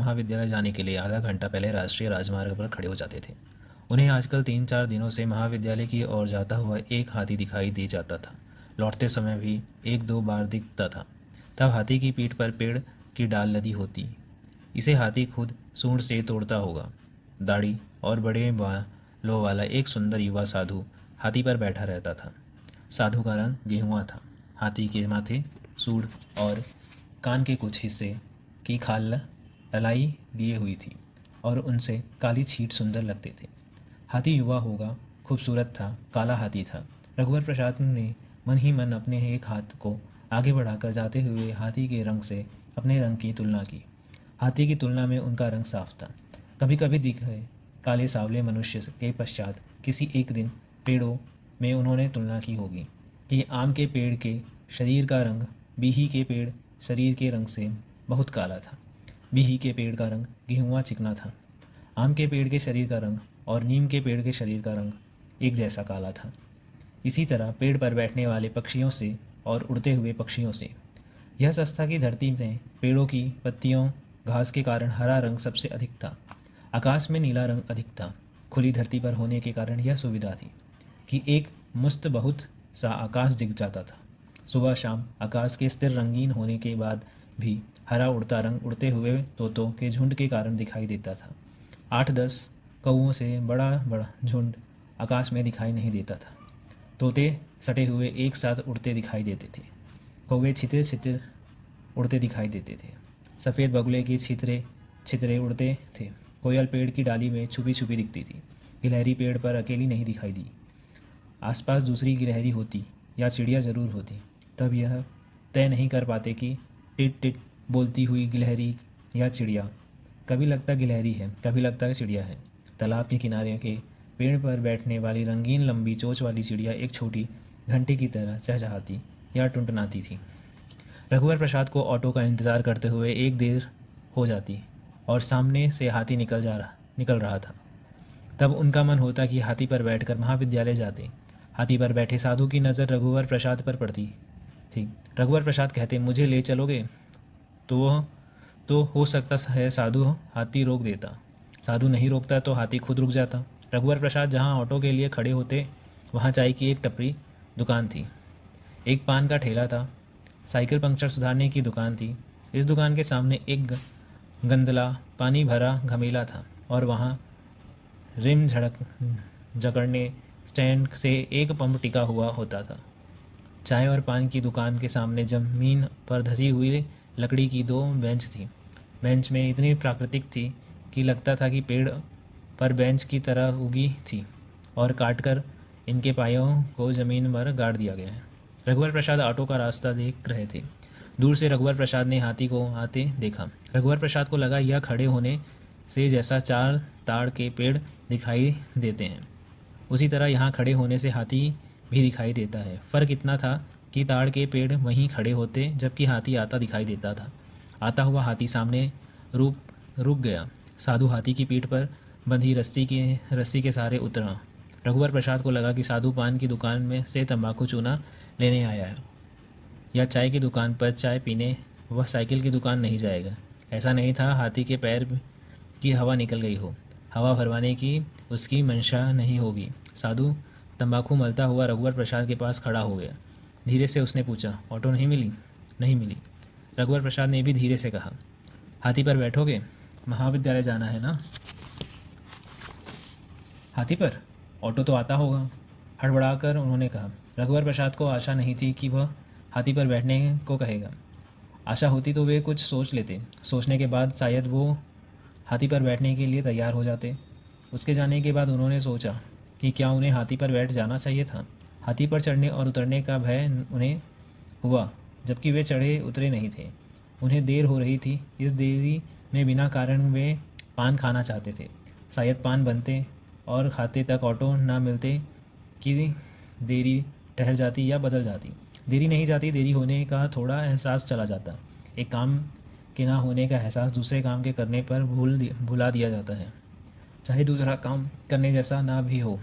महाविद्यालय जाने के लिए आधा घंटा पहले राष्ट्रीय राजमार्ग पर खड़े हो जाते थे। उन्हें आजकल 3-4 दिनों से महाविद्यालय की ओर जाता हुआ एक हाथी दिखाई दे जाता था। लौटते समय भी 1-2 बार दिखता था। तब हाथी की पीठ पर पेड़ की डाल लदी होती। इसे हाथी खुद सूंड से तोड़ता होगा। दाढ़ी और बड़े बालों वाला एक सुंदर युवा साधु हाथी पर बैठा रहता था। साधु का रंग गेहुआ था। हाथी के माथे, सूंड और कान के कुछ हिस्से की खाल ललाई लिए हुई थी और उनसे काली छींट सुंदर लगते थे। हाथी युवा होगा, खूबसूरत था, काला हाथी था। रघुवर प्रसाद ने मन ही मन अपने एक हाथ को आगे बढ़ाकर जाते हुए हाथी के रंग से अपने रंग की तुलना की। हाथी की तुलना में उनका रंग साफ था। कभी कभी दिखे काले सावले मनुष्य के पश्चात किसी एक दिन पेड़ों में उन्होंने तुलना की होगी कि आम के पेड़ के शरीर का रंग बीही के पेड़ शरीर के रंग से बहुत काला था। बीही के पेड़ का रंग गेहुआ चिकना था। आम के पेड़ के शरीर का रंग और नीम के पेड़ के शरीर का रंग एक जैसा काला था। इसी तरह पेड़ पर बैठने वाले पक्षियों से और उड़ते हुए पक्षियों से। यह संस्था की धरती में पेड़ों की पत्तियों घास के कारण हरा रंग सबसे अधिक था। आकाश में नीला रंग अधिक था। खुली धरती पर होने के कारण यह सुविधा थी कि एक मुश्त बहुत सा आकाश दिख जाता था। सुबह शाम आकाश के स्थिर रंगीन होने के बाद भी हरा उड़ता रंग उड़ते हुए तोतों के झुंड के कारण दिखाई देता था। 8-10 कौओं से बड़ा बड़ा झुंड आकाश में दिखाई नहीं देता था। तोते सटे हुए एक साथ उड़ते दिखाई देते थे। कौवे छितिर छितिर उड़ते दिखाई देते थे। सफ़ेद बगुले की छितरे छितरे उड़ते थे। कोयल पेड़ की डाली में छुपी छुपी दिखती थी। गिलहरी पेड़ पर अकेली नहीं दिखाई दी। आसपास दूसरी गिलहरी होती या चिड़िया ज़रूर होती, तब यह तय नहीं कर पाते कि टिट टिट बोलती हुई गिलहरी या चिड़िया। कभी लगता गिलहरी है, कभी लगता है चिड़िया है। तालाब के किनारे के पेड़ पर बैठने वाली रंगीन लंबी चोंच वाली चिड़िया एक छोटी घंटी की तरह चहचहाती या टुनटुनाती थी। रघुवर प्रसाद को ऑटो का इंतज़ार करते हुए एक देर हो जाती और सामने से हाथी निकल रहा था। तब उनका मन होता कि हाथी पर बैठकर महाविद्यालय जाते। हाथी पर बैठे साधु की नज़र रघुवर प्रसाद पर पड़ती थी। रघुवर प्रसाद कहते, मुझे ले चलोगे? तो हो सकता है साधु हाथी रोक देता। साधु नहीं रोकता तो हाथी खुद रुक जाता। रघुवर प्रसाद जहाँ ऑटो के लिए खड़े होते वहाँ चाय की एक टपरी दुकान थी। एक पान का ठेला था। साइकिल पंक्चर सुधारने की दुकान थी। इस दुकान के सामने एक गंदला पानी भरा घमेला था और वहाँ रिम जकड़ने स्टैंड से एक पंप टिका हुआ होता था। चाय और पान की दुकान के सामने ज़मीन पर धसी हुई लकड़ी की 2 बेंच थी। बेंच में इतनी प्राकृतिक थी कि लगता था कि पेड़ पर बेंच की तरह उगी थी और काटकर इनके पायों को ज़मीन पर गाड़ दिया गया है। रघुवर प्रसाद ऑटो का रास्ता देख रहे थे। दूर से रघुवर प्रसाद ने हाथी को आते देखा। रघुवर प्रसाद को लगा यह खड़े होने से जैसा 4 ताड़ के पेड़ दिखाई देते हैं, उसी तरह यहाँ खड़े होने से हाथी भी दिखाई देता है। फ़र्क इतना था कि ताड़ के पेड़ वहीं खड़े होते जबकि हाथी आता दिखाई देता था। आता हुआ हाथी सामने रुक गया। साधु हाथी की पीठ पर बंधी रस्सी के सहारे उतरा। रघुवर प्रसाद को लगा कि साधु पान की दुकान में से तंबाकू चूना लेने आया है या चाय की दुकान पर चाय पीने। वह साइकिल की दुकान नहीं जाएगा। ऐसा नहीं था हाथी के पैर की हवा निकल गई हो। हवा भरवाने की उसकी मंशा नहीं होगी। साधु तंबाकू मलता हुआ रघुवर प्रसाद के पास खड़ा हो गया। धीरे से उसने पूछा, ऑटो नहीं मिली? नहीं मिली। रघुवर प्रसाद ने भी धीरे से कहा, हाथी पर बैठोगे? महाविद्यालय जाना है ना। हाथी पर? ऑटो तो आता होगा। हड़बड़ाकर उन्होंने कहा। रघुवर प्रसाद को आशा नहीं थी कि वह हाथी पर बैठने को कहेगा। आशा होती तो वे कुछ सोच लेते। सोचने के बाद शायद वो हाथी पर बैठने के लिए तैयार हो जाते। उसके जाने के बाद उन्होंने सोचा कि क्या उन्हें हाथी पर बैठ जाना चाहिए था। हाथी पर चढ़ने और उतरने का भय उन्हें हुआ, जबकि वे चढ़े उतरे नहीं थे। उन्हें देर हो रही थी। इस देरी में बिना कारण वे पान खाना चाहते थे। शायद पान बनते और खाते तक ऑटो ना मिलते कि देरी ठहर जाती या बदल जाती। देरी नहीं जाती, देरी होने का थोड़ा एहसास चला जाता। एक काम के ना होने का एहसास दूसरे काम के करने पर भुला दिया जाता है, चाहे दूसरा काम करने जैसा ना भी हो।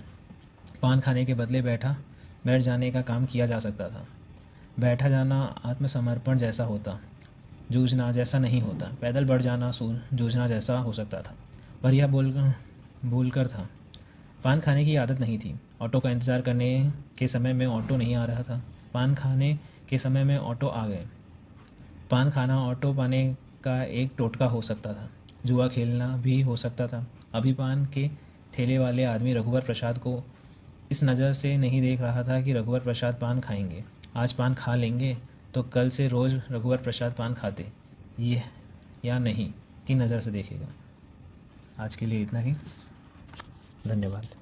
पान खाने के बदले बैठ जाने का काम किया जा सकता था। बैठा जाना आत्मसमर्पण जैसा होता। जूझना जैसा नहीं होता। पैदल बढ़ जाना जूझना जैसा हो सकता था। पर यह बोल कर था। पान खाने की आदत नहीं थी। ऑटो का इंतज़ार करने के समय में ऑटो नहीं आ रहा था। पान खाने के समय में ऑटो आ गए। पान खाना ऑटो पाने का एक टोटका हो सकता था। जुआ खेलना भी हो सकता था। अभी पान के ठेले वाले आदमी रघुवर प्रसाद को इस नज़र से नहीं देख रहा था कि रघुवर प्रसाद पान खाएंगे। आज पान खा लेंगे तो कल से रोज़ रघुवर प्रसाद पान खाते ये या नहीं की नज़र से देखेगा। आज के लिए इतना ही। धन्यवाद।